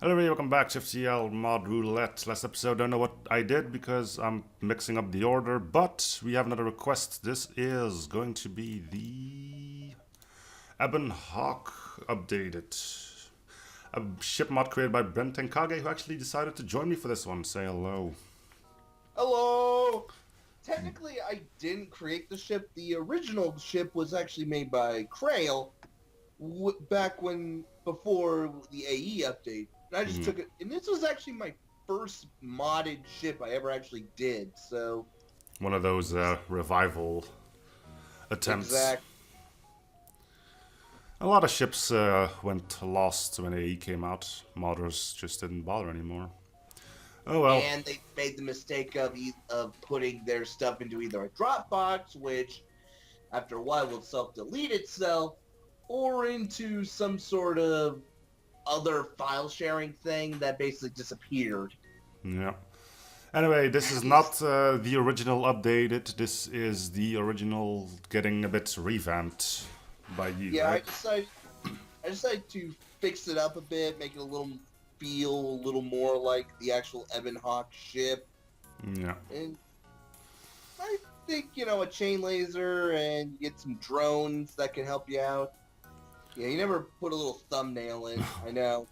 Hello everybody, welcome back to FTL Mod Roulette. Last episode, don't know what I did because I'm mixing up the order, but we have another request. This is going to be the Ebon Hawk updated. A ship mod created by Brent and Kage, who actually decided to join me for this one. Say hello. Hello! Technically, I didn't create the ship. The original ship was actually made by Krail back when, before the AE update. And I just took it, and this was actually my first modded ship I ever actually did, so... One of those revival attempts. Exact. A lot of ships went lost when AE came out. Modders just didn't bother anymore. Oh well. And they made the mistake of putting their stuff into either a Dropbox, which after a while will self-delete itself, or into some sort of other file sharing thing that basically disappeared. Yeah. Anyway, this is not the original updated. This is the original getting a bit revamped by you, Yeah, right? I decided to fix it up a bit, make it feel a little more like the actual Ebon Hawk ship. Yeah. And I think, a chain laser and get some drones that can help you out. Yeah, you never put a little thumbnail in, I know.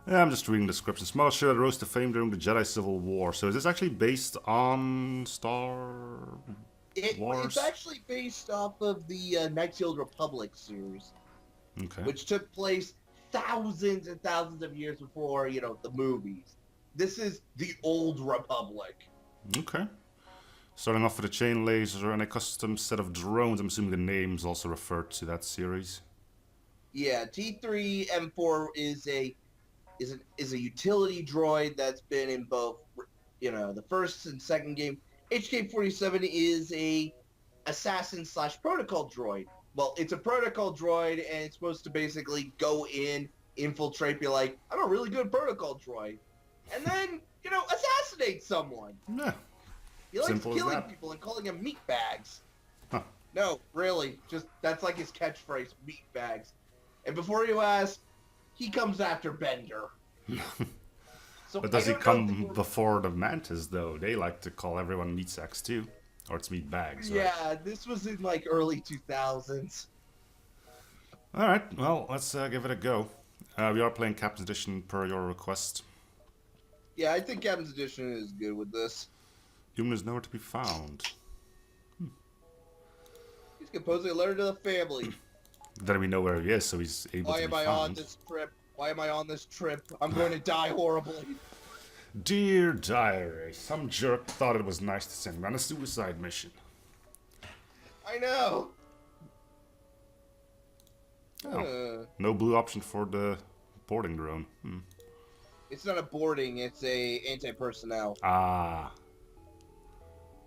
Yeah, I'm just reading the description. Small ship that rose to fame during the Jedi Civil War. So is this actually based on Star It's Wars? actually based off of the Knights of the Old Republic series, Okay. which took place thousands and thousands of years before, the movies. This is the Old Republic. Okay. Starting off with a chain laser and a custom set of drones. I'm assuming the names also refer to that series. Yeah, T3M4 is a utility droid that's been in both, the first and second game. HK-47 is a assassin slash protocol droid. Well, it's a protocol droid, and it's supposed to basically go in, infiltrate, be like, I'm a really good protocol droid, and then assassinate someone. Yeah. He likes Simple as killing that. people and calling them meat bags. Huh. No, really, just that's like his catchphrase, meat bags. And before you ask, he comes after Bender. So But I does he don't know if come before the Mantis, though? They like to call everyone meat sacks, too. Or it's meat bags, right? yeah, this was in like early 2000s. Alright, well, let's give it a go. We are playing Captain's Edition per your request. Yeah, I think Captain's Edition is good with this. Human is nowhere to be found. He's composing a letter to the family. Then we know where he is, so he's able Why to am be I found. on this trip? Why am I on this trip? I'm going to die horribly. Dear Diary, some jerk thought it was nice to send me on a suicide mission. I know. Oh, no blue option for the boarding drone. It's not a boarding, it's a anti-personnel. Ah.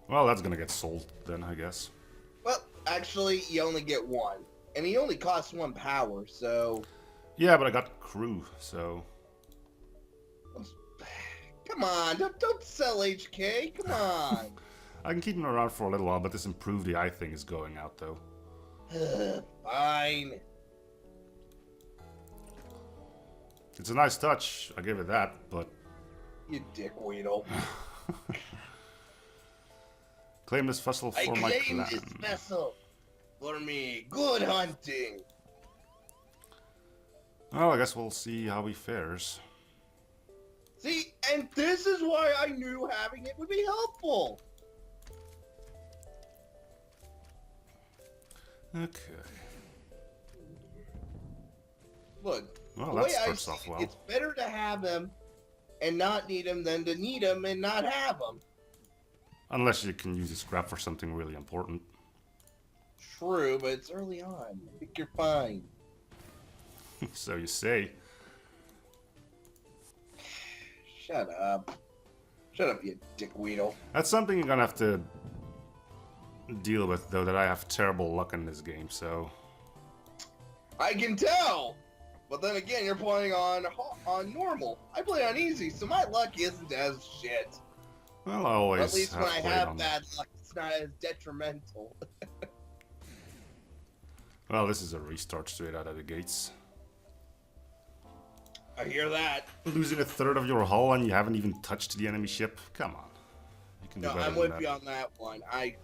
Well, that's gonna get sold then, I guess. Well, actually, you only get one. And he only costs 1 power, so... Yeah, but I got crew, so... Come on, don't sell HK, come on. I can keep him around for a little while, but this improved the eye thing is going out, though. Fine. It's a nice touch, I give it that, but... You dickweedle. Claim this vessel I for my claim clan. this vessel for me. Good hunting. Well, I guess we'll see how he fares. See, and this is why I knew having it would be helpful. Okay. Look, Well, the that way I starts see off it, well. it's better to have him and not need him than to need him and not have him. Unless you can use the scrap for something really important. True, but it's early on. I think you're fine. So you say. Shut up. Shut up, you dickweedle. That's something you're gonna have to deal with, though, that I have terrible luck in this game, so... I can tell! But then again, you're playing on normal. I play on easy, so my luck isn't as shit. Well, I always At least when I played have on... bad luck, it's not as detrimental. Well, this is a restart straight out of the gates. I hear that. Losing a third of your hull and you haven't even touched the enemy ship? Come on. You can do No, better I'm than with that. you on that one. I.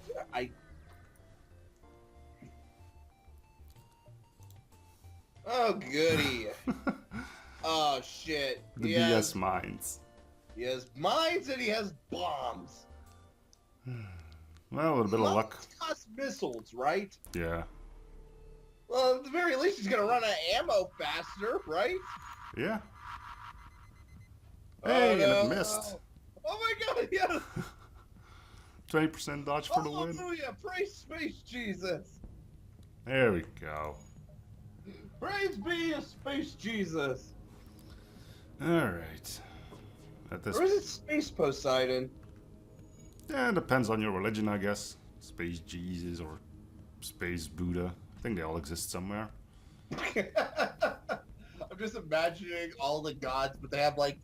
Oh goody. Oh shit. The BS mines. He has mines and he has bombs. Well, a little bit of luck. Mines cost missiles, right? Yeah. Well, at the very least, he's gonna run out of ammo faster, right? Yeah. Oh Hey, and it no! missed. Oh my God! Yes! 20% dodge for the win. Hallelujah! Praise Space Jesus! There we go. Praise be a Space Jesus! Alright. At this... Or is it Space Poseidon? Yeah, it depends on your religion, I guess. Space Jesus or Space Buddha. I think they all exist somewhere. I'm just imagining all the gods, but they have like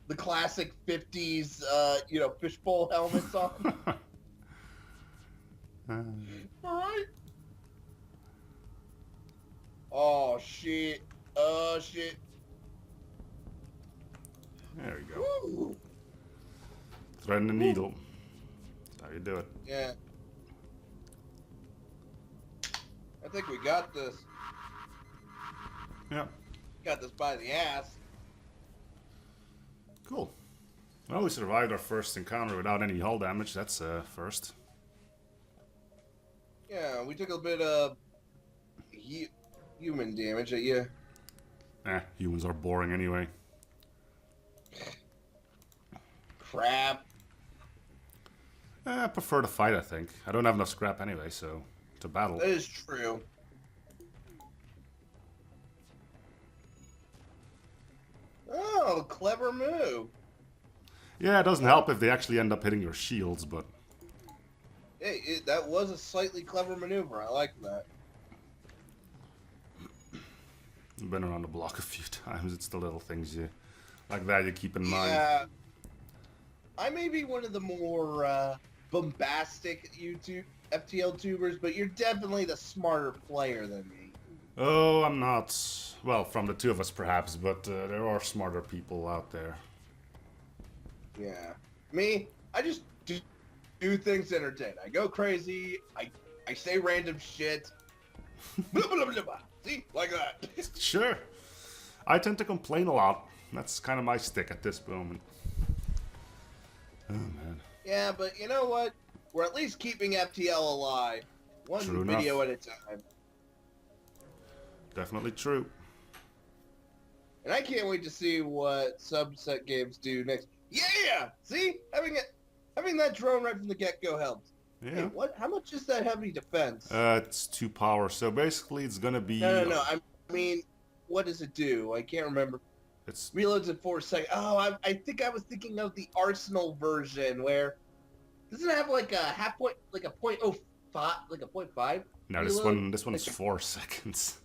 the classic 50s, fishbowl helmets on. Alright. Oh, shit. Oh, shit. There we go. Woo. Threading the needle. That's how you do it. Yeah. I think we got this. Yeah. Got this by the ass. Cool. Well, we survived our first encounter without any hull damage. That's first. Yeah, we took a bit of human damage at you. Humans are boring anyway. Crap. I prefer to fight, I think. I don't have enough scrap anyway, so it's a battle. That is true. Oh, clever move. Yeah, it doesn't help if they actually end up hitting your shields, but... Hey, that was a slightly clever maneuver. I like that. I've been around the block a few times. It's the little things you like that you keep in mind. Yeah. I may be one of the more bombastic YouTube FTL tubers, but you're definitely the smarter player than me. Oh, I'm not. Well, from the two of us perhaps, but there are smarter people out there. Yeah. Me, I just do things to entertain. I go crazy. I say random shit. Blah, blah, blah, blah. See? Like that. Sure. I tend to complain a lot. That's kind of my stick at this moment. Oh, man. Yeah, but you know what? We're at least keeping FTL alive. One True video enough. at a time. Definitely true. And I can't wait to see what subset games do next. Yeah! See? Having that drone right from the get-go helped. Yeah. Hey, what? How much is that heavy defense? It's 2 power, so basically it's gonna be... No. I mean, what does it do? I can't remember. It's... Reloads in 4 seconds. Oh, I think I was thinking of the Arsenal version where... Doesn't it have like a half point, like a .05, like a .5? No, reload? this one's 4 seconds.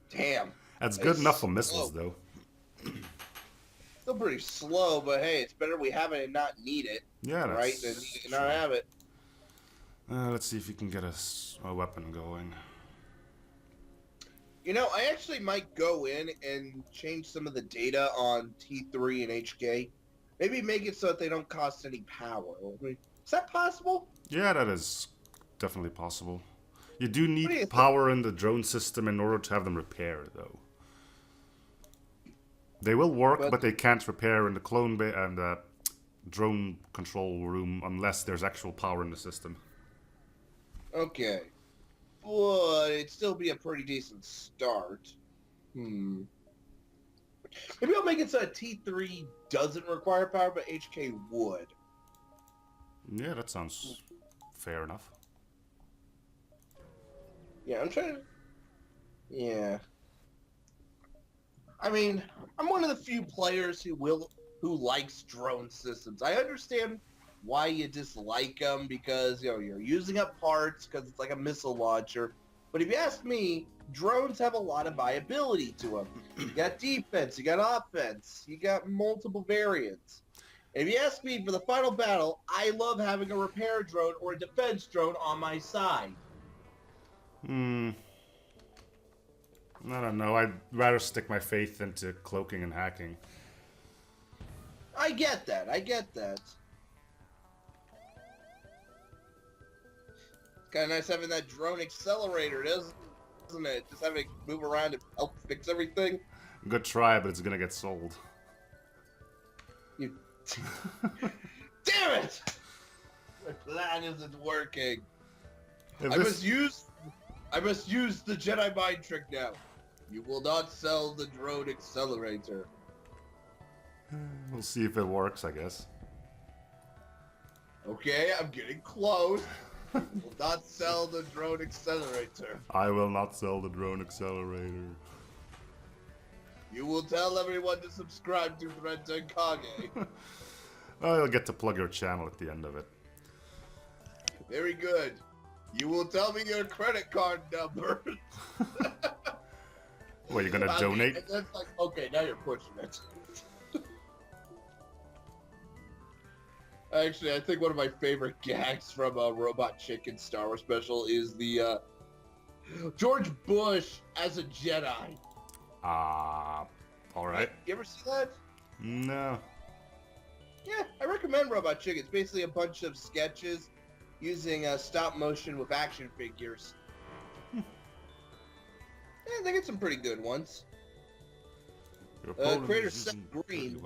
Damn. That's good enough for missiles, though. Still pretty slow, but hey, it's better we have it and not need it. Yeah, that's right? Than need it and not have it. Let's see if we can get a weapon going. You know, I actually might go in and change some of the data on T3 and HK. Maybe make it so that they don't cost any power. Is that possible? Yeah, that is definitely possible. You do do you need think? power in the drone system in order to have them repair, though. They will work, but they can't repair in the clone bay and the drone control room unless there's actual power in the system. Okay. But it'd still be a pretty decent start. Maybe I'll make it so that T3 doesn't require power, but HK would. Yeah, that sounds fair enough. Yeah, I'm trying to... Yeah. I mean, I'm one of the few players who likes drone systems. I understand why you dislike them because, you're using up parts because it's like a missile launcher. But if you ask me, drones have a lot of viability to them. You got defense, you got offense, you got multiple variants. If you ask me for the final battle, I love having a repair drone or a defense drone on my side. I don't know. I'd rather stick my faith into cloaking and hacking. I get that. I get that. It's kind of nice having that drone accelerator, isn't it? Just having it move around and help fix everything. Good try, but it's gonna get sold. You... Damn it! My plan isn't working. I must use the Jedi mind trick now. You will not sell the drone accelerator. We'll see if it works, I guess. Okay, I'm getting close. You will not sell the drone accelerator. I will not sell the drone accelerator. You will tell everyone to subscribe to Thread to Kage. Oh, you'll get to plug your channel at the end of it. Very good. You will tell me your credit card number. What, you're gonna donate? And that's like, okay, now you're pushing it. Actually, I think one of my favorite gags from Robot Chicken Star Wars special is the George Bush as a Jedi. Alright. You ever see that? No. Yeah, I recommend Robot Chicken. It's basically a bunch of sketches using stop motion with action figures. Yeah, they get some pretty good ones. Creator Seth Green.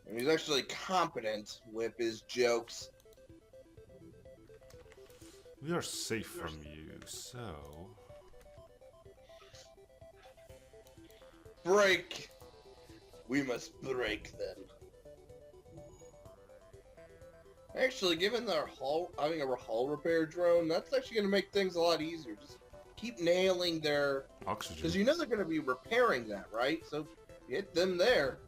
And he's actually competent with his jokes. We are safe from you, so... Break! We must break them. Actually, given their having a hull repair drone, that's actually going to make things a lot easier. Just keep nailing their... Oxygen. Because you know they're going to be repairing that, right? So, hit them there.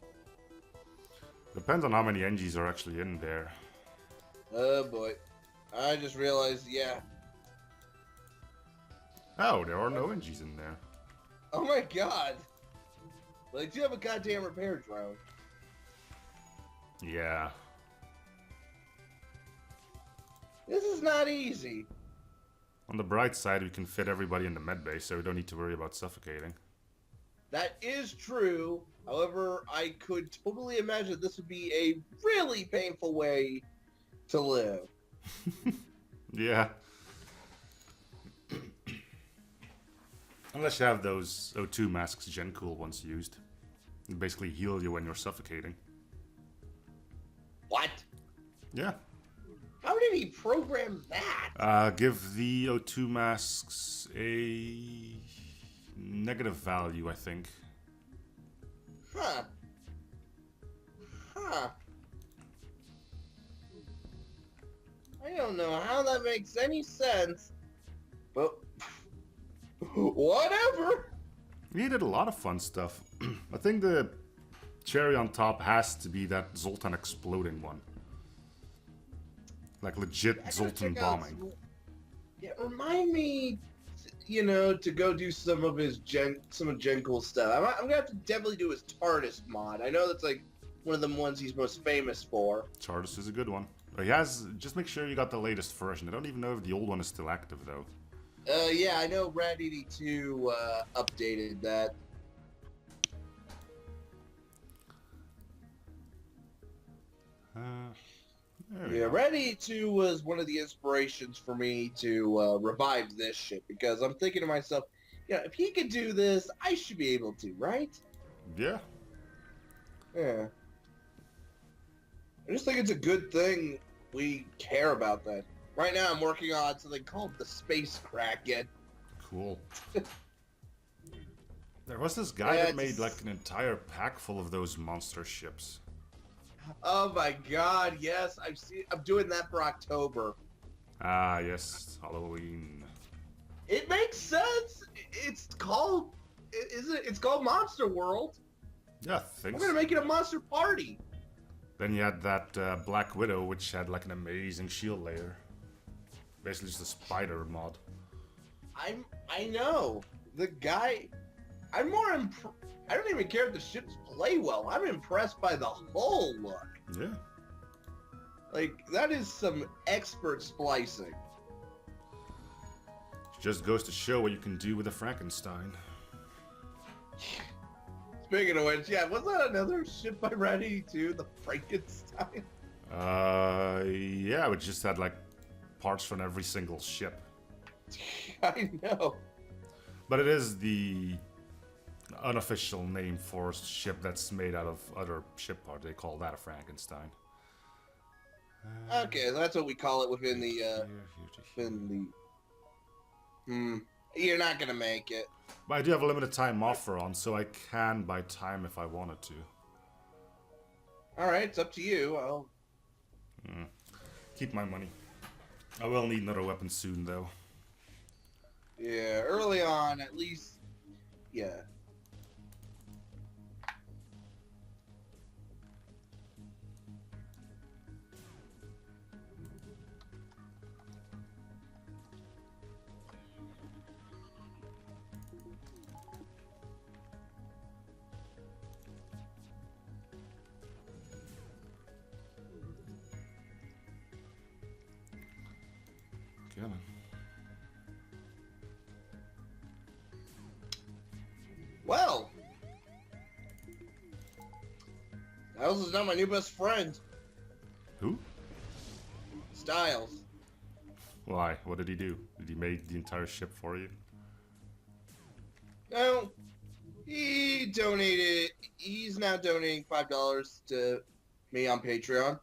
Depends on how many NGs are actually in there. Oh boy. I just realized, yeah. Oh, there are no NGs in there. Oh my god. But they do have a goddamn repair drone. Yeah. This is not easy. On the bright side, we can fit everybody in the medbay, so we don't need to worry about suffocating. That is true. However, I could totally imagine this would be a really painful way to live. Yeah. Unless you have those O2 masks Gen Cool once used. They basically heal you when you're suffocating. What? Yeah. How did he program that? Give the O2 masks a negative value, I think. Huh. I don't know how that makes any sense, but whatever. He did a lot of fun stuff. I think the cherry on top has to be that Zoltan exploding one. Like legit Zoltan bombing. Yeah, remind me, to go do some of Gen Cool stuff. I'm gonna have to definitely do his TARDIS mod. I know that's like one of the ones he's most famous for. TARDIS is a good one. He has. Just make sure you got the latest version. I don't even know if the old one is still active though. Yeah, I know Rad 82 updated that. Yeah, Rad 82 was one of the inspirations for me to revive this shit, because I'm thinking to myself, if he could do this, I should be able to, right? Yeah. Yeah. I just think it's a good thing we care about that. Right now I'm working on something called the Space Kraken. Cool. There was this guy that made like an entire pack full of those monster ships. Oh my god, yes. I'm doing that for October. Ah, yes. Halloween. It makes sense. It's called Monster World. Yeah, I think I'm gonna make it a monster party. Then you had that Black Widow, which had like an amazing shield layer. Basically just a spider mod. I know. The guy... I don't even care if the ships play well. I'm impressed by the whole look. Yeah. Like, that is some expert splicing. Just goes to show what you can do with a Frankenstein. Speaking of which, yeah, was that another ship by Rat 82, the Frankenstein? Yeah, it just had like parts from every single ship. I know. But it is the unofficial name for a ship that's made out of other ship parts. They call that a Frankenstein. Okay, so that's what we call it within the, You're not gonna make it. But I do have a limited time offer on, so I can buy time if I wanted to. Alright, it's up to you. I'll... Keep my money. I will need another weapon soon, though. Yeah, early on, at least, yeah. Come on. Well, Styles is now my new best friend. Who? Styles. Why? What did he do? Did he make the entire ship for you? No, he donated. He's now donating $5 to me on Patreon.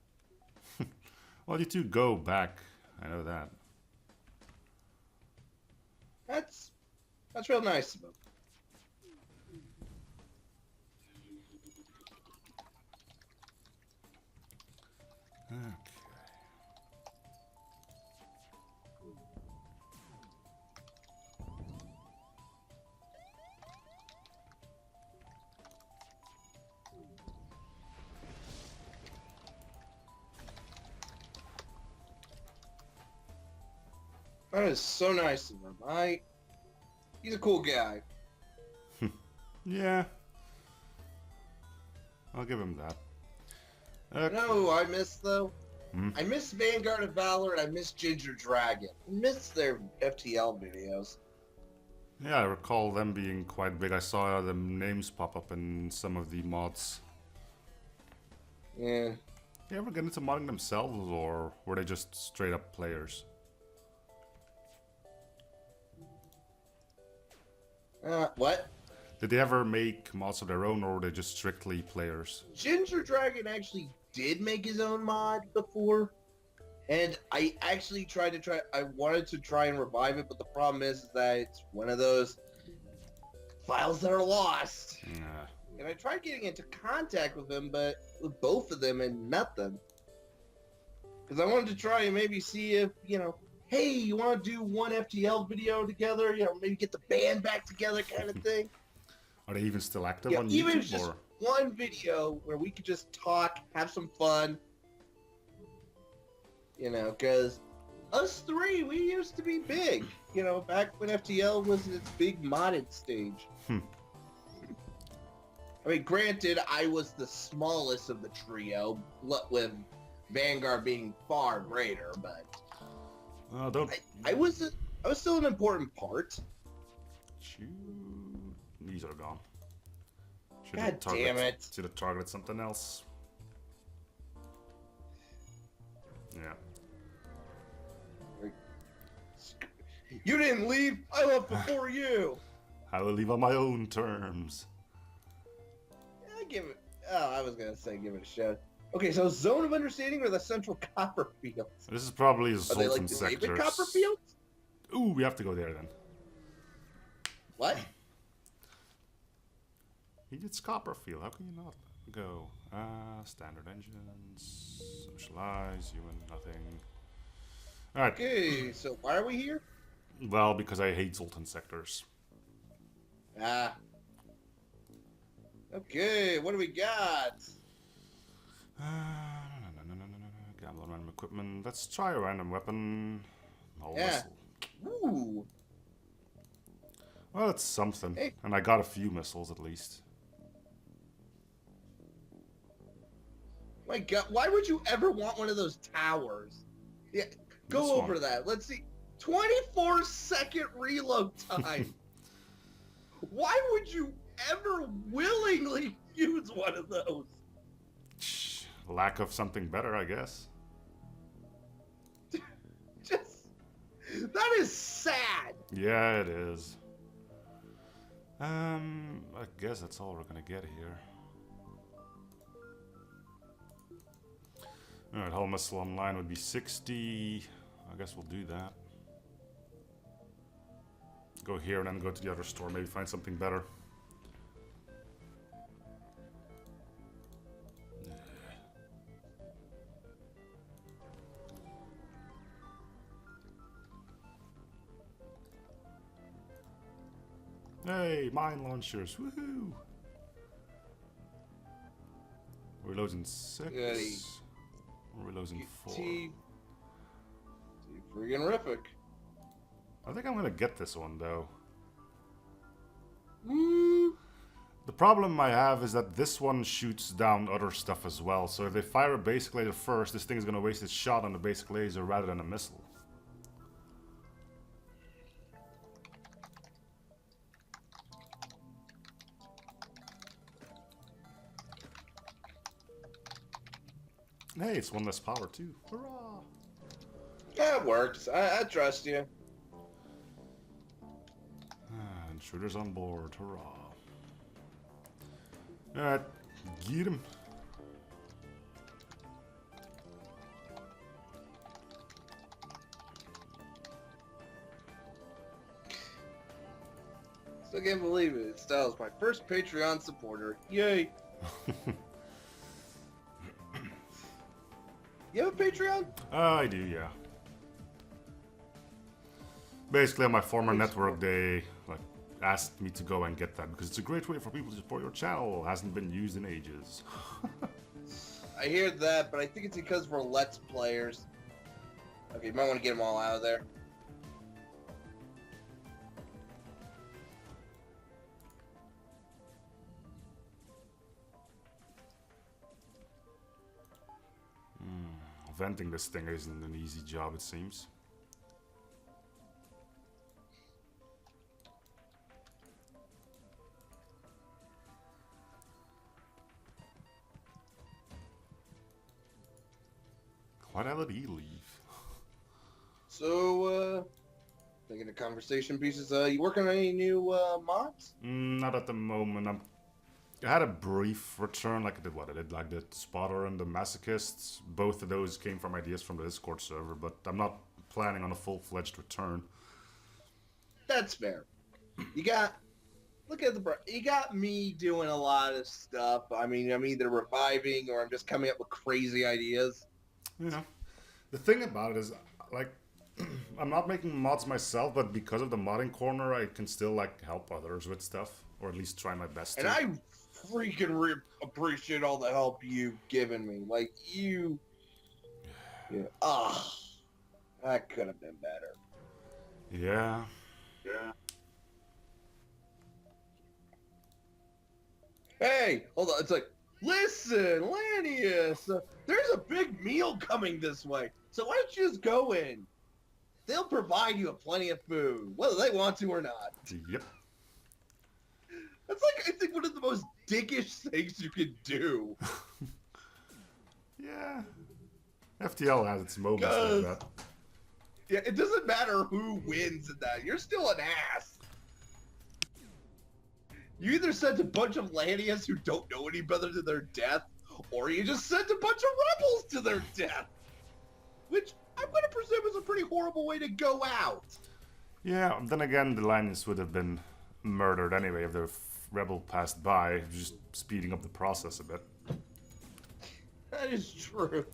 Well, you two go back. I know that. That's real nice of him. Okay. That is so nice of him. He's a cool guy. Yeah. I'll give him that. Okay. You know who I miss, though? Hmm? I miss Vanguard of Valor and I miss Ginger Dragon. I miss their FTL videos. Yeah, I recall them being quite big. I saw the names pop up in some of the mods. Yeah. They ever get into modding themselves, or were they just straight up players? What? Did they ever make mods of their own, or were they just strictly players? Ginger Dragon actually did make his own mod before, and I actually I wanted to try and revive it, but the problem is that it's one of those files that are lost. Yeah. And I tried getting into contact with him, but with both of them and nothing. Because I wanted to try and maybe see if, hey, you want to do one FTL video together? Maybe get the band back together kind of thing. Are they even still active on Even YouTube? just Or? one video where we could just talk, have some fun. Because us three, we used to be big. Back when FTL was in its big modded stage. I mean, granted, I was the smallest of the trio, with Vanguard being far greater, but I was still an important part. Shoot. These are gone. God damn it. Should have targeted something else. Yeah. You didn't leave. I left before you. I will leave on my own terms. I was going to say give it a shot. Okay, so Zone of Understanding or the Central Copperfields? This is probably Are they Zoltan like the sectors. David Copperfields? Ooh, we have to go there then. What? It's Copperfield. How can you not go? Standard engines, socialize, human, nothing. Alright. Okay, so why are we here? Well, because I hate Zoltan sectors. Okay, what do we got? Gamble on random equipment. Let's try a random weapon. Yeah. Missile. Ooh. Well, it's something. Hey. And I got a few missiles at least. My God, why would you ever want one of those towers? Yeah, go over that. Let's see. 24-second reload time. Why would you ever willingly use one of those? Lack of something better, I guess. Just, that is sad. Yeah, it is. I guess that's all we're gonna get here. Alright, hull missile online would be 60. I guess we'll do that. Go here and then go to the other store, maybe find something better. Hey, mine launchers, woohoo! Reloads in 6. Goody. Reloads in 4. Friggin' horrific. I think I'm gonna get this one though. Mm. The problem I have is that this one shoots down other stuff as well. So if they fire a basic laser first, this thing is gonna waste its shot on the basic laser rather than a missile. Hey, it's one less power too. Hurrah! Yeah, it works. I trust you. Intruders on board. Hurrah! Alright, get him. Still can't believe it. Styles, my first Patreon supporter. Yay! You have a Patreon? I do, yeah. Basically, on my former network, they asked me to go and get that because it's a great way for people to support your channel. It hasn't been used in ages. I hear that, but I think it's because we're Let's players. Okay, you might want to get them all out of there. Venting this thing isn't an easy job, it seems. Why the hell did he leave? So, thinking of conversation pieces, you working on any new mods? Not at the moment. I had a brief return, like I did what I did, like the Spotter and the Masochists. Both of those came from ideas from the Discord server, but I'm not planning on a full-fledged return. That's fair. You got, look at you got me doing a lot of stuff. I mean, I'm either reviving or I'm just coming up with crazy ideas. You know, the thing about it is, like, I'm not making mods myself, but because of the modding corner, I can still, like, help others with stuff, or at least try my best to. And I freaking appreciate all the help you've given me. Like, you... Yeah. That could have been better. Yeah. Yeah. Hey, hold on. It's like, listen, Lanius, there's a big meal coming this way. So why don't you just go in? They'll provide you with plenty of food, whether they want to or not. Yep. That's like, I think, one of the most dickish things you could do. Yeah. FTL has its moments like that. Yeah, it doesn't matter who wins in that. You're still an ass. You either sent a bunch of Lanius who don't know any better to their death, or you just sent a bunch of rebels to their death. Which I'm going to presume is a pretty horrible way to go out. Yeah, then again, the Linus would have been murdered anyway if the rebel passed by, just speeding up the process a bit. That is true.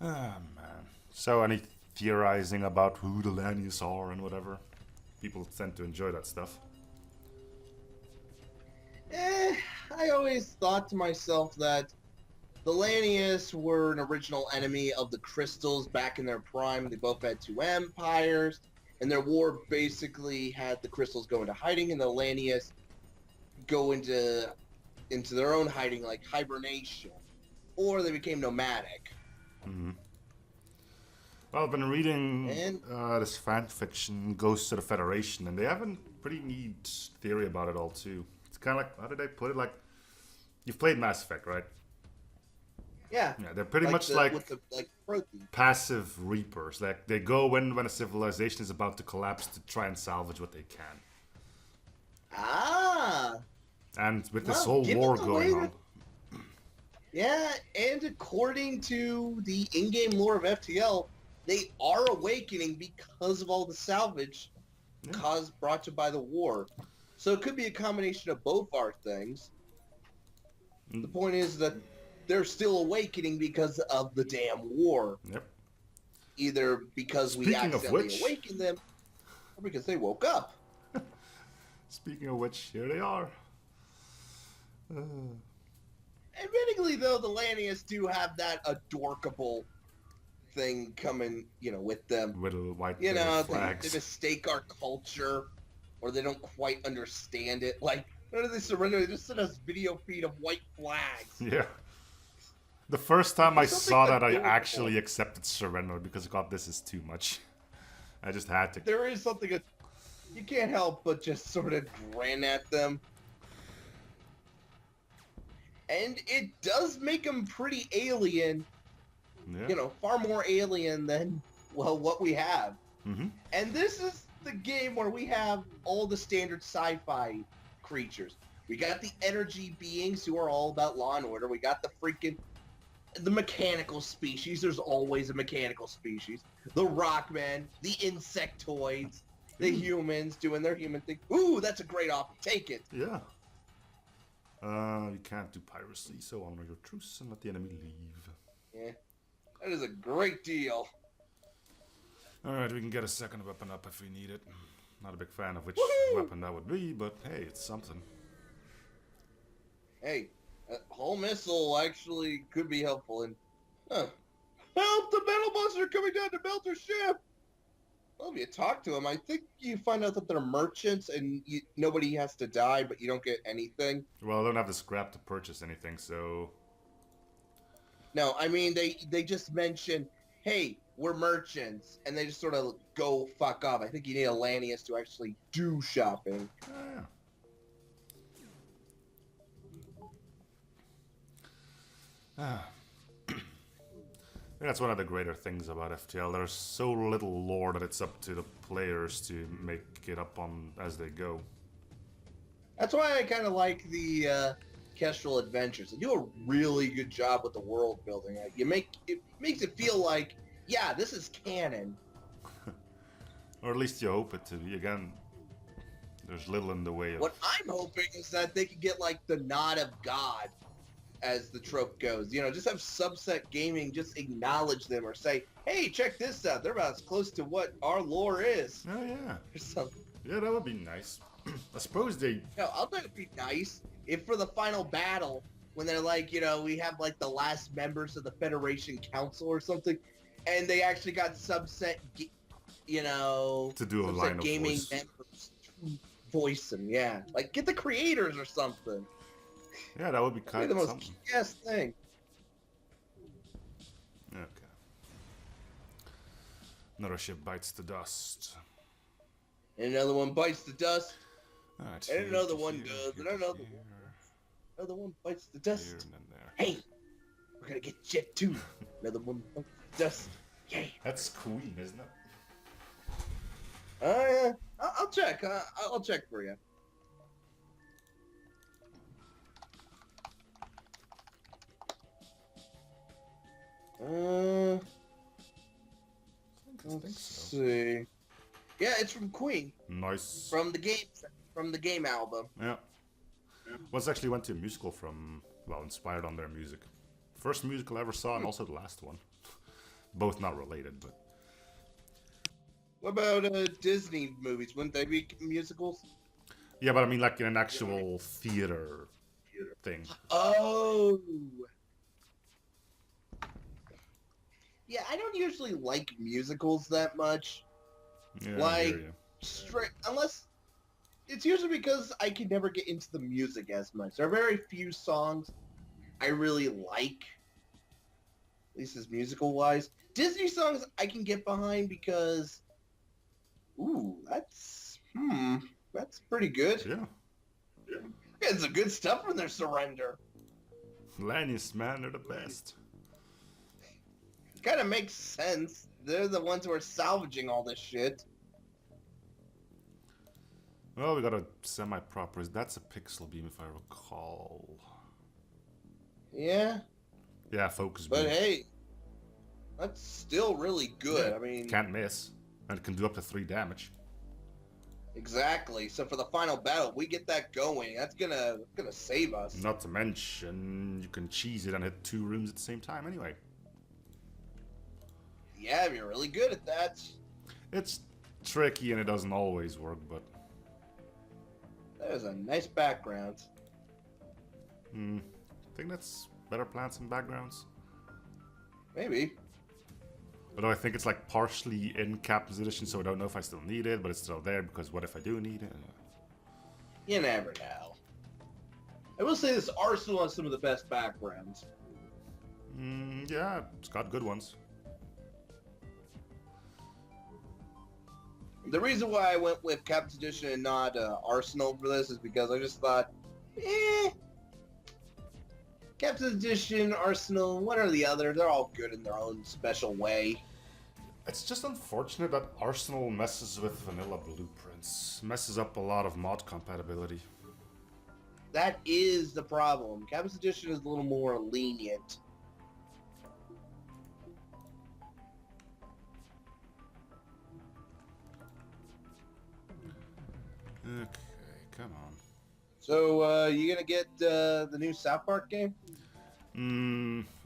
Ah, man. So, any theorizing about who the Lanius are and whatever? People tend to enjoy that stuff. I always thought to myself that the Lanius were an original enemy of the Crystals back in their prime. They both had two empires, and their war basically had the Crystals go into hiding and the Lanius go into their own hiding, like hibernation. or they became nomadic. Mm-hmm. Well, I've been reading And this fan fiction, Ghosts of the Federation, and they have a pretty neat theory about it all, too. It's kind of like, how did they put it? Like, you've played Mass Effect, right? yeah, Yeah, they're pretty like much with the like protein. passive reapers. Like, they go when a civilization is about to collapse to try and salvage what they can. Ah, And with this well, whole given war the going way on, yeah, and according to the in-game lore of FTL, they are awakening because of all the salvage yeah. brought to by the war. So it could be a combination of both our things. The point is that they're still awakening because of the damn war. Yep. Either because we Speaking of accidentally which, awakened them, or because they woke up. here they are. Admittingly, though, the Lanius do have that adorkable thing coming, with them. With little white They flags. mistake our culture, or they don't quite understand it. Like, when do they surrender? They just send us video feed of white flags. Yeah. The first time I There's something saw that, I adorable. actually accepted surrender because, God, this is too much. I just had to. There is something that you can't help but just sort of grin at them. And it does make them pretty alien, Yeah. far more alien than, well, what we have. Mm-hmm. And this is the game where we have all the standard sci-fi creatures. We got the energy beings who are all about law and order. We got the mechanical species. There's always a mechanical species. The rockmen, the insectoids, the humans doing their human thing. Ooh, that's a great offer. Take it. Yeah. You can't do piracy, so honor your truce and let the enemy leave. Yeah, that is a great deal. Alright, we can get a second weapon up if we need it. Not a big fan of which Woohoo! weapon that would be, but hey, it's something. Hey, that whole missile actually could be helpful. And help! The metal monster are coming down to melt our ship. Well, if you talk to them, I think you find out that they're merchants and nobody has to die, but you don't get anything. Well, I don't have the scrap to purchase anything, so... No, I mean, they just mention, hey, we're merchants, and they just sort of go fuck off. I think you need a Lanius to actually do shopping. Yeah. That's one of the greater things about FTL. There's so little lore that it's up to the players to make it up on as they go. That's why I kind of like the Kestrel Adventures. They do a really good job with the world building. Like, it makes it feel like, yeah, this is canon. Or at least you hope it to be. Again, there's little in the way of... What I'm hoping is that they could get like the nod of God, as the trope goes. Just have Subset Gaming just acknowledge them or say, hey, check this out. They're about as close to what our lore is. Oh, yeah. Or something. Yeah, that would be nice. I suppose they... I'll think it'd be nice if for the final battle, when they're like, we have like the last members of the Federation Council or something, and they actually got Subset, to do a Subset line of Gaming voice. members to voice them, yeah. Like, get the creators or something. Yeah, that would be That'd kind be the of most something. kick-ass thing. Okay. Another ship bites the dust. And another one bites the dust. Alright, And here another to one here, does. here And to another here, one. Another one bites the here, dust. and then there. Hey, we're gonna get jet too. Another one bites the dust. Yay. That's Queen, isn't it? Yeah. I'll check. I'll check for you. I think Let's so. see. Yeah, it's from Queen. Nice. From the game album. Yeah. Once actually went to a musical from, well, inspired on their music. First musical I ever saw, and also the last one. Both not related, but... What about Disney movies? Wouldn't they be musicals? Yeah, but I mean like in an actual theater thing. Oh. Yeah, I don't usually like musicals that much. Yeah, I Like, hear you. straight, unless it's usually because I can never get into the music as much. There are very few songs I really like least as musical wise. Disney songs I can get behind because, ooh, that's pretty good. Yeah. It's some good stuff from their Surrender. Lannis, man, they're the best. Kind of makes sense. They're the ones who are salvaging all this shit. Well, we got a semi-proper. That's a pixel beam, if I recall. Yeah, Yeah, focus but beam. hey, that's still really good. Yeah, I mean, can't miss, and it can do up to 3 damage. exactly. So for the final battle, if we get that going, that's gonna save us. Not to mention, you can cheese it and hit 2 rooms at the same time anyway. Yeah, you're really good at that. It's tricky and it doesn't always work, but... There's a nice background. I think that's better plants and backgrounds. Maybe. Although I think it's like partially in Captain's Edition, so I don't know if I still need it, but it's still there because what if I do need it? You never know. I will say this Arsenal has some of the best backgrounds. Yeah, it's got good ones. The reason why I went with Captain's Edition and not Arsenal for this is because I just thought, Captain's Edition, Arsenal, what are the other? They're all good in their own special way. It's just unfortunate that Arsenal messes with vanilla blueprints. Messes up a lot of mod compatibility. That is the problem. Captain's Edition is a little more lenient. Okay, come on. So, you gonna get the new South Park game?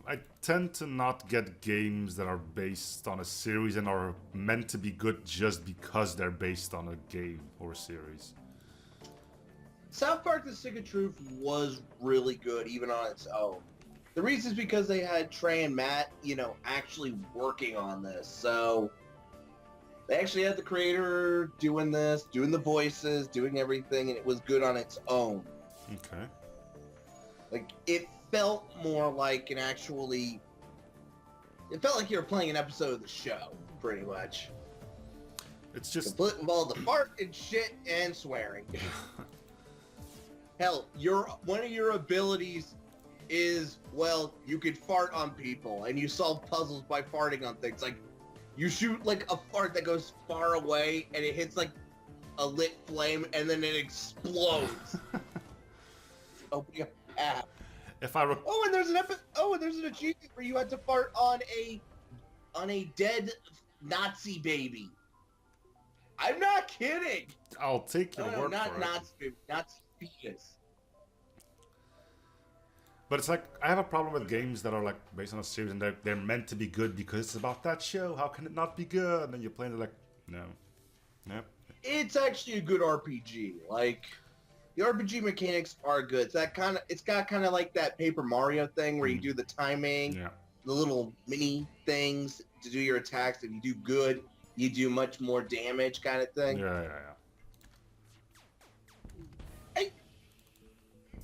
I tend to not get games that are based on a series and are meant to be good just because they're based on a game or a series. South Park: The Stick of Truth was really good, even on its own. The reason is because they had Trey and Matt, actually working on this. So they actually had the creator doing this, doing the voices, doing everything, and it was good on its own. Okay. Like, it felt more like it felt like you were playing an episode of the show, pretty much. It's just... Complete with all the fart and shit and swearing. Hell, one of your abilities is, well, you could fart on people, and you solve puzzles by farting on things. Like, you shoot, like, a fart that goes far away, and it hits, like, a lit flame, and then it explodes. Opening up an app. If I and there's an achievement where you had to fart on a dead Nazi baby. I'm not kidding. I'll take your word not for it. Nazi baby, Nazi fetus. But it's like, I have a problem with games that are like based on a series and they're meant to be good because it's about that show. How can it not be good? And then you're playing it like, no. Nope. It's actually a good RPG. Like, the RPG mechanics are good. It's got kind of like that Paper Mario thing where you do the timing, the little mini things to do your attacks. If you do good, you do much more damage kind of thing. Yeah.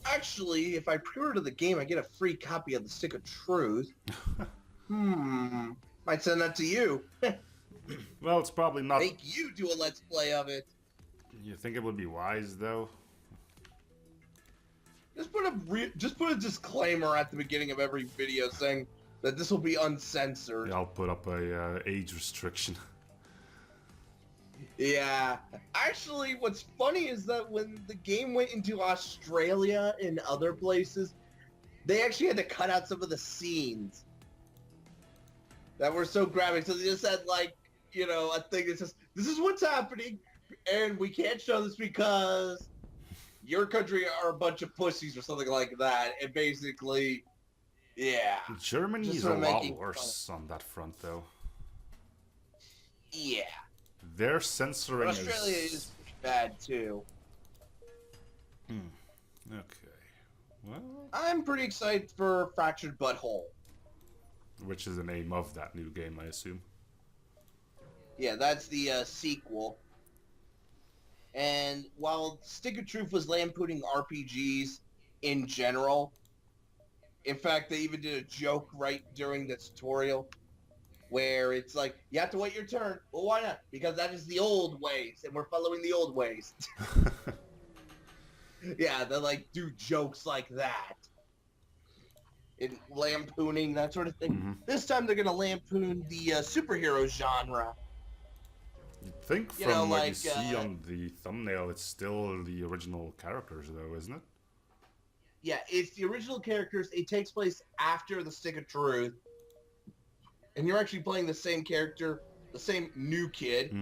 Actually, if I pre-order the game, I get a free copy of The Stick of Truth. Might send that to you. Well, it's probably not... Make you do a Let's Play of it. You think it would be wise, though? Just put a disclaimer at the beginning of every video saying that this will be uncensored. Yeah, I'll put up a age restriction. Yeah. Actually, what's funny is that when the game went into Australia and other places, they actually had to cut out some of the scenes that were so graphic. So they just had, like, a thing that says, this is what's happening, and we can't show this because your country are a bunch of pussies or something like that. And basically, yeah. Germany is a lot worse on that front, though. Yeah. Their censoring Australia is pretty bad, too. Okay. Well... I'm pretty excited for Fractured Butthole. Which is the name of that new game, I assume. Yeah, that's the sequel. And while Stick of Truth was lampooning RPGs in general, In fact, they even did a joke right during the tutorial where it's like, you have to wait your turn. Well, why not? Because that is the old ways, and we're following the old ways. Yeah, they like do jokes like that. In lampooning, that sort of thing. Mm-hmm. This time they're going to lampoon the superhero genre. You'd think You from know, what you like, see on the thumbnail, it's still the original characters, though, isn't it? Yeah, it's the original characters. It takes place after the Stick of Truth. And you're actually playing the same character, the same new kid,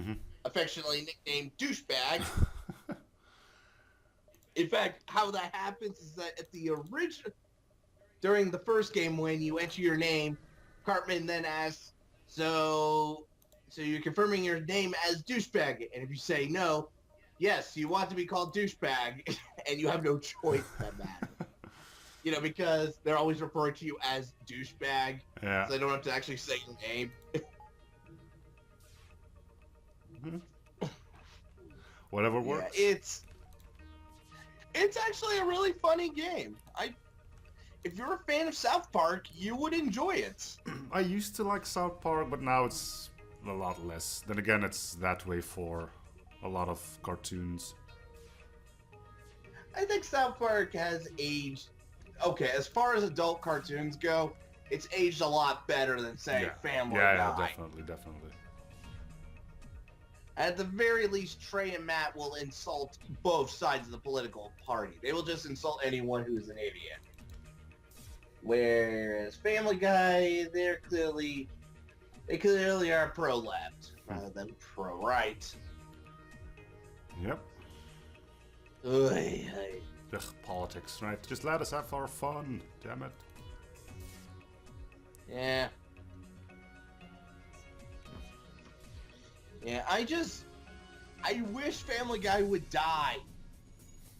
affectionately nicknamed Douchebag. In fact, how that happens is that at the original, during the first game when you enter your name, Cartman then asks, so you're confirming your name as Douchebag. And if you say no, yes, you want to be called Douchebag, and you have no choice in that. You know, because they're always referring to you as Douchebag. Yeah. So they don't have to actually say your name. Whatever works. Yeah, it's actually a really funny game. If you're a fan of South Park, you would enjoy it. I used to like South Park, but now it's a lot less. Then again, it's that way for a lot of cartoons. I think South Park has aged... Okay, as far as adult cartoons go, it's aged a lot better than, say, Family Guy. Yeah, definitely. At the very least, Trey and Matt will insult both sides of the political party. They will just insult anyone who's an idiot. Whereas Family Guy, they clearly are pro-left rather than pro-right. Yep. Ugh. Ugh, politics, right? Just let us have our fun, damn it. Yeah. Yeah, I wish Family Guy would die.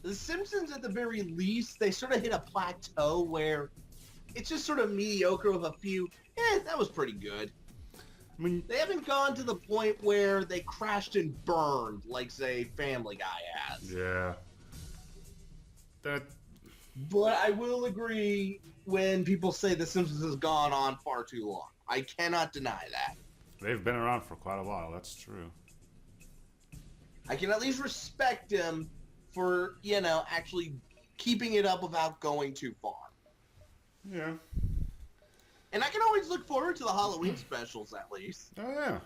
The Simpsons, at the very least, they sort of hit a plateau where it's just sort of mediocre with a few, that was pretty good. I mean, They haven't gone to the point where they crashed and burned like, say, Family Guy has. yeah. But I will agree when people say The Simpsons has gone on far too long. I cannot deny that. They've been around for quite a while, that's true. I can at least respect him for, actually keeping it up without going too far. Yeah. And I can always look forward to the Halloween specials, at least. Oh, yeah.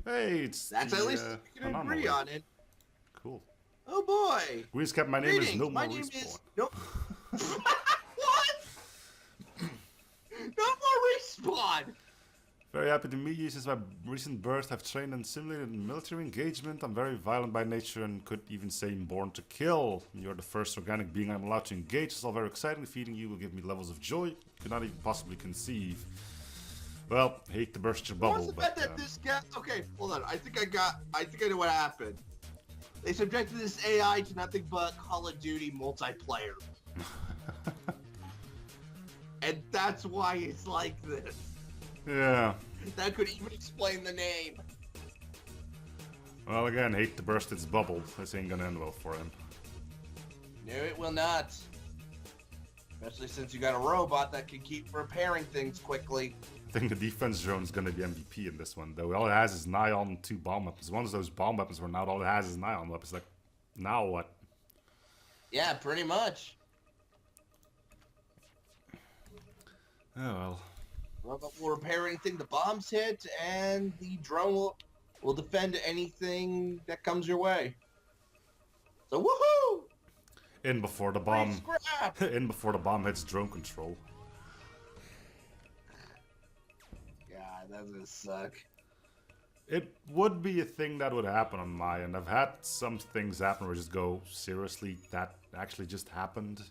Hey, it's That's at least we can agree on it. Cool. Oh, boy. We just kept my name is No My More name Respawn. is... Nope. What? No more Respawn! Very happy to meet you. Since my recent birth, I've trained and simulated military engagement. I'm very violent by nature and could even say born to kill. You're the first organic being I'm allowed to engage. It's all very exciting. Defeating you will give me levels of joy you could not even possibly conceive. Well, hate to burst your bubble, What's the bet that this guy... Okay, hold on. I think I know what happened. They subjected this AI to nothing but Call of Duty multiplayer. And that's why it's like this. Yeah. That could even explain the name. Well, again, hate to burst its bubble. This ain't gonna end well for him. No, it will not. Especially since you got a robot that can keep repairing things quickly. I think the defense drone's gonna be MVP in this one, though. All it has is nigh on 2 bomb weapons. One of those bomb weapons where now all it has is nigh on weapons. Like, now what? Yeah, pretty much. Oh well. Robot will repair anything the bombs hit, and the drone will defend anything that comes your way. So woohoo! In before the bomb. In before the bomb hits drone control. God, that would suck. It would be a thing that would happen on my end. I've had some things happen where I just go, seriously, that actually just happened?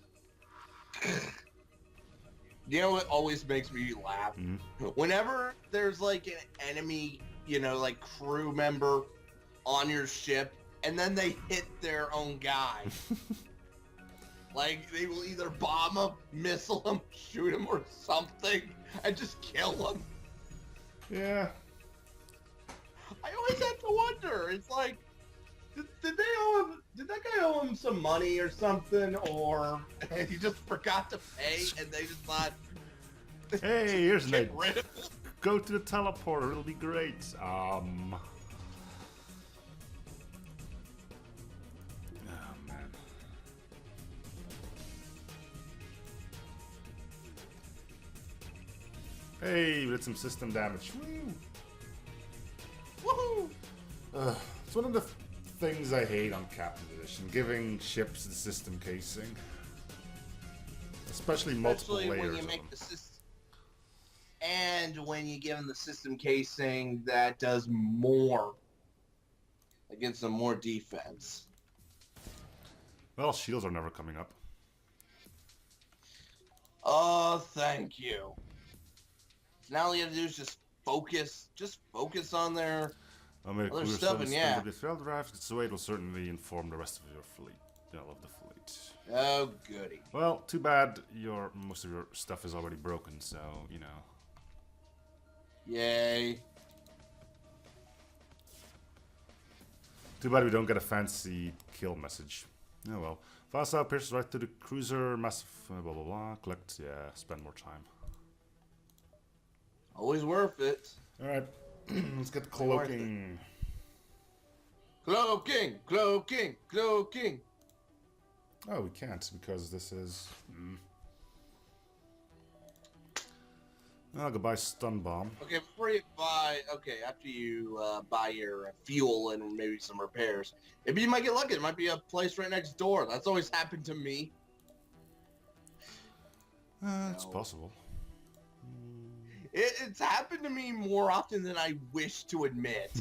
You know what always makes me laugh? Mm-hmm. Whenever there's like an enemy, like crew member on your ship, and then they hit their own guy. Like, they will either bomb him, missile him, shoot him, or something, and just kill him. Yeah. I always have to wonder. It's like, did that guy owe owe him some money or something, or he just forgot to pay, and they just thought, Hey, here's get Nate. rid of him. Go to the teleporter, it'll be great. Oh, man. Hey, we did some system damage. Woohoo! It's one of the things I hate on Captain Edition, giving ships the system casing. Especially multiple Especially layers when you of make them. the system, and when you give them the system casing that does more, that gives them more defense. Well, shields are never coming up. Oh, thank you. Now all you have to do is just focus on their I'll make other cooler stuff, and yeah. The failed drive, its weight will certainly inform the rest of your fleet. I love the fleet. Oh, goody. Well, too bad most of your stuff is already broken, so, you know. Yay. Too bad we don't get a fancy kill message. Oh well. Fast out, pierces right to the cruiser, massive blah blah blah. Collect, yeah, spend more time. Always worth it. Alright, let's get cloaking. Cloaking, cloaking, cloaking. Oh, we can't because this is. Oh, goodbye, stun bomb. Okay, before you buy, after you buy your fuel and maybe some repairs, maybe you might get lucky. There might be a place right next door. That's always happened to me. It's possible. It's happened to me more often than I wish to admit.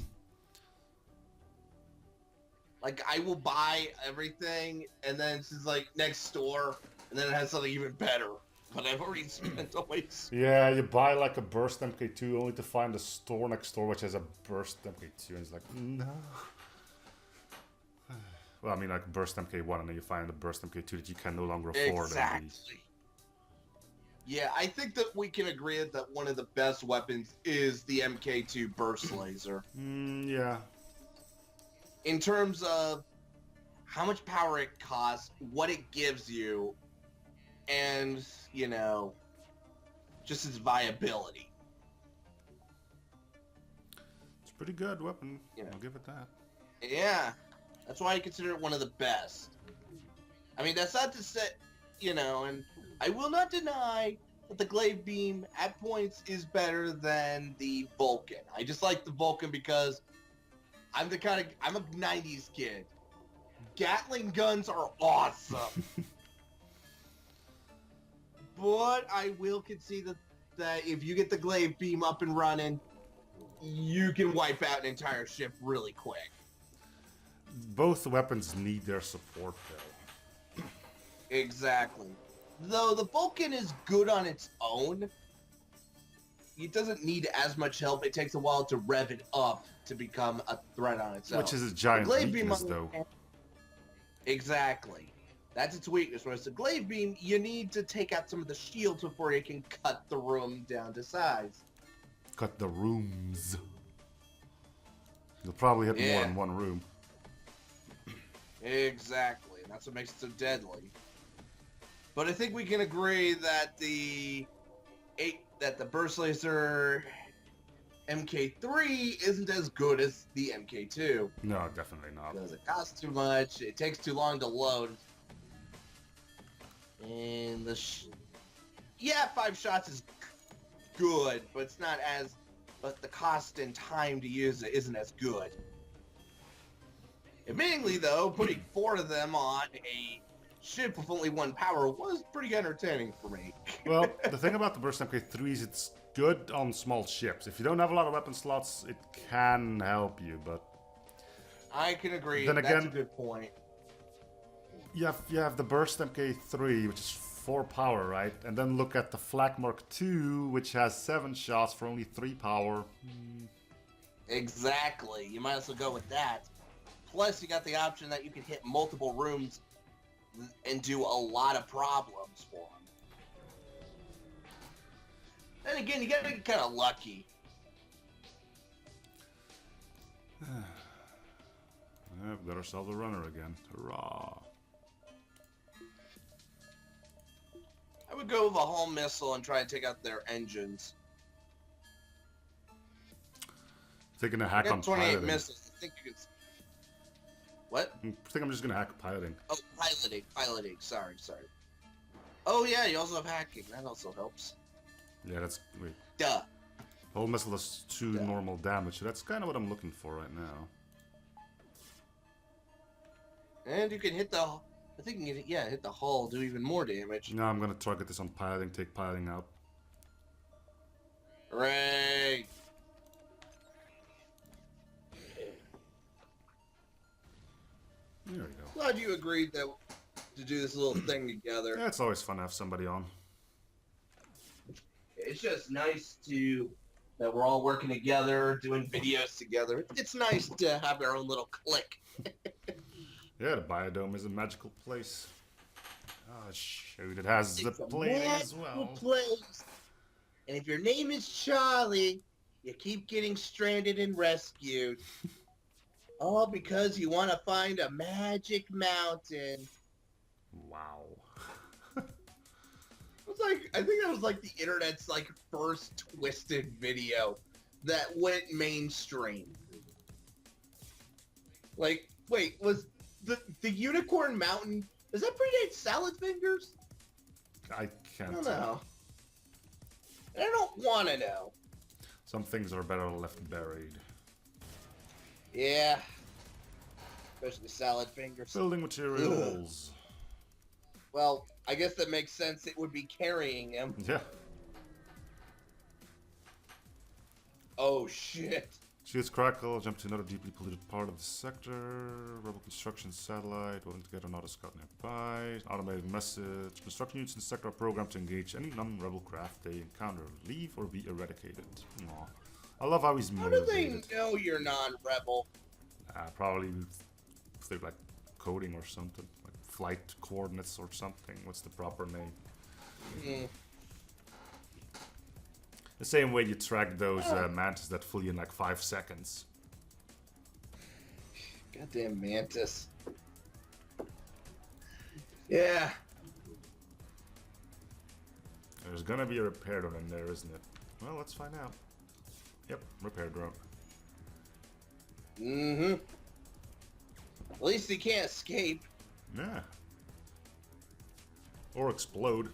Like, I will buy everything, and then it's just like next door, and then it has something even better. But I've already spent all my... Yeah, you buy like a burst MK2 only to find a store next door which has a burst MK2, and it's like, no. Well, I mean, like burst MK1, and then you find a burst MK2 that you can no longer afford. Exactly. Yeah, I think that we can agree that one of the best weapons is the MK2 burst laser. Yeah. In terms of how much power it costs, what it gives you, and, you know, just its viability. It's a pretty good weapon. You know. I'll give it that. Yeah, that's why I consider it one of the best. I mean, that's not to say, you know, and I will not deny that the glaive beam at points is better than the Vulcan. I just like the Vulcan because I'm a 90s kid. Gatling guns are awesome. But I will concede that if you get the glaive beam up and running, you can wipe out an entire ship really quick. Both weapons need their support, though. Exactly. Though the Vulcan is good on its own, it doesn't need as much help. It takes a while to rev it up to become a threat on its own. Which is a giant weakness, though. Exactly. That's its weakness. Whereas the glaive beam, you need to take out some of the shields before you can cut the room down to size. Cut the rooms. You'll probably hit more in one room. Exactly. That's what makes it so deadly. But I think we can agree that the burst laser MK3 isn't as good as the MK2. No, definitely not. Because it costs too much, it takes too long to load. And 5 shots is good, but it's not as... But the cost and time to use it isn't as good. Admittingly, though, putting 4 of them on a ship with only 1 power was pretty entertaining for me. Well, the thing about the Burst MK3 is it's good on small ships. If you don't have a lot of weapon slots, it can help you, but... I can agree. Then That's again, a good point. You have the Burst MK3, which is 4 power, right? And then look at the Flak Mark II, which has 7 shots for only 3 power. Exactly. You might as well go with that. Plus, you got the option that you can hit multiple rooms and do a lot of problems for them. Then again, you gotta get kind of lucky. We've got ourselves a runner again. Hurrah. I would go with a hull missile and try and take out their engines. Taking a hack I on got 28 piloting. missiles. I think you could... What? I think I'm just gonna hack piloting. Oh, piloting. Sorry. Oh yeah, you also have hacking. That also helps. Yeah, that's wait. Duh. Whole missile does 2 Yeah. normal damage, so that's kind of what I'm looking for right now. And you can hit the... I think you can hit the hull, do even more damage. Now I'm gonna target this on piloting, take piloting out. Hooray! There we go. Glad you agreed to do this little thing together. Yeah, it's always fun to have somebody on. It's just nice that we're all working together, doing videos together. It's nice to have our own little clique. Yeah, the biodome is a magical place. Oh shoot, it has It's zip a plating as magical well. place. And if your name is Charlie, you keep getting stranded and rescued. All because you want to find a magic mountain. Wow. I think that was like the internet's like first twisted video that went mainstream. Like, wait, was the unicorn mountain, does that predate Salad Fingers? I I can't don't tell. know. I don't want to know. Some things are better left buried. Yeah. Especially Salad Fingers. Building materials. Well, I guess that makes sense. It would be carrying him. Yeah. Oh, shit. Shields crackle, jump to another deeply polluted part of the sector. Rebel construction satellite, willing to get an auto scout nearby. Automated message. Construction units in the sector are programmed to engage any non-rebel craft they encounter. Leave or be eradicated. Aw. I love how he's How do motivated. they know you're non-rebel? Probably if they're like coding or something. Like flight coordinates or something. What's the proper name? Hmm. The same way you track those mantis that flew you in like 5 seconds. Goddamn mantis. Yeah. There's gonna be a repair drone in there, isn't it? Well, let's find out. Yep, repair drone. Mm-hmm. At least he can't escape. Yeah. Or explode.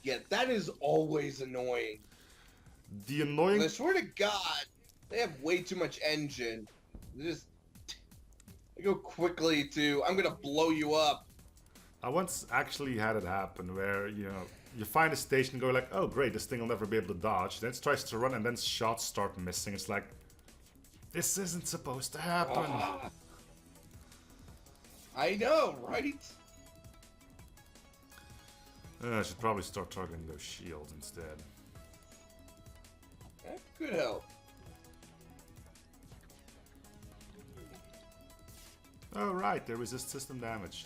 Yeah, that is always annoying. The annoying... I swear to God, they have way too much engine. They go quickly to, I'm gonna blow you up. I once actually had it happen where, you know, you find a station and go like, oh great, this thing will never be able to dodge. Then it tries to run and then shots start missing. It's like, this isn't supposed to happen. I know, right? I should probably start targeting those shields instead. That could help. Oh right, they resist system damage.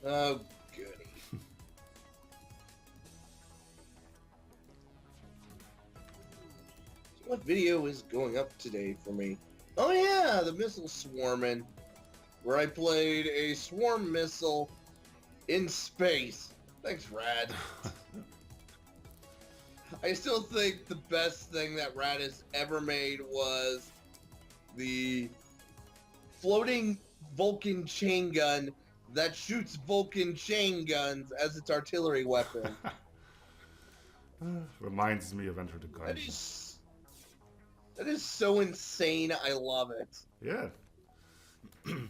Oh, goody. So what video is going up today for me? Oh yeah, the missile swarming, where I played a swarm missile in space. Thanks, Rad. I still think the best thing that Rad has ever made was the floating Vulcan chain gun that shoots Vulcan chain guns as its artillery weapon. Reminds me of Enter the That Gungeon. that is so insane. I love it. Yeah.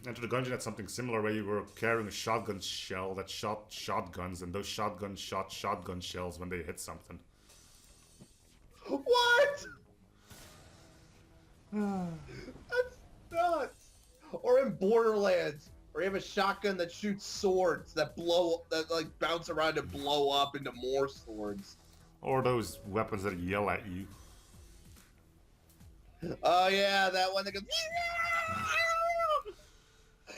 Enter the Gungeon had something similar where you were carrying a shotgun shell that shot shotguns, and those shotguns shot shotgun shells when they hit something. What? That's nuts. Or in Borderlands, where you have a shotgun that shoots swords that like bounce around and blow up into more swords. Or those weapons that yell at you. Oh yeah, that one that goes.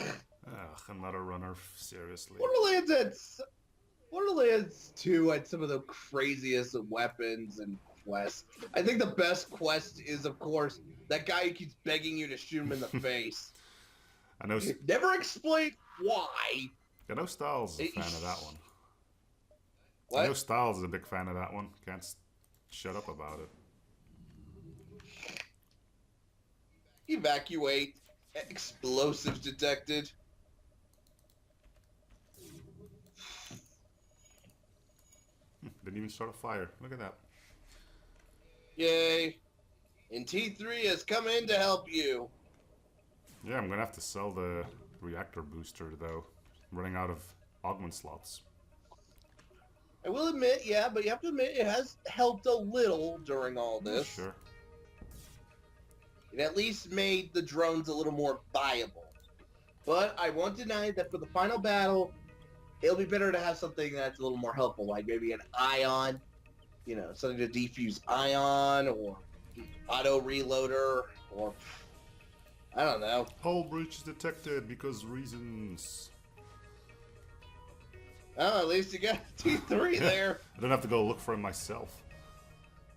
Ugh, another runner, seriously. Borderlands 2 had some of the craziest weapons and quests. I think the best quest is, of course, that guy who keeps begging you to shoot him in the face. I know Never explain why. I know Styles is a fan of that one. What? I know Styles is a big fan of that one. Can't shut up about it. Evacuate. Explosives detected. Didn't even start a fire. Look at that. Yay. And T3 has come in to help you. Yeah, I'm gonna have to sell the reactor booster though. I'm running out of augment slots. I will admit, yeah, but you have to admit it has helped a little during all Yeah, this. sure. It at least made the drones a little more viable. But I won't deny that for the final battle, it'll be better to have something that's a little more helpful, like maybe an ion, you know, something to defuse ion or auto reloader or I don't know. Hull breach is detected because reasons. Oh, at least you got T3 there. I don't have to go look for it myself.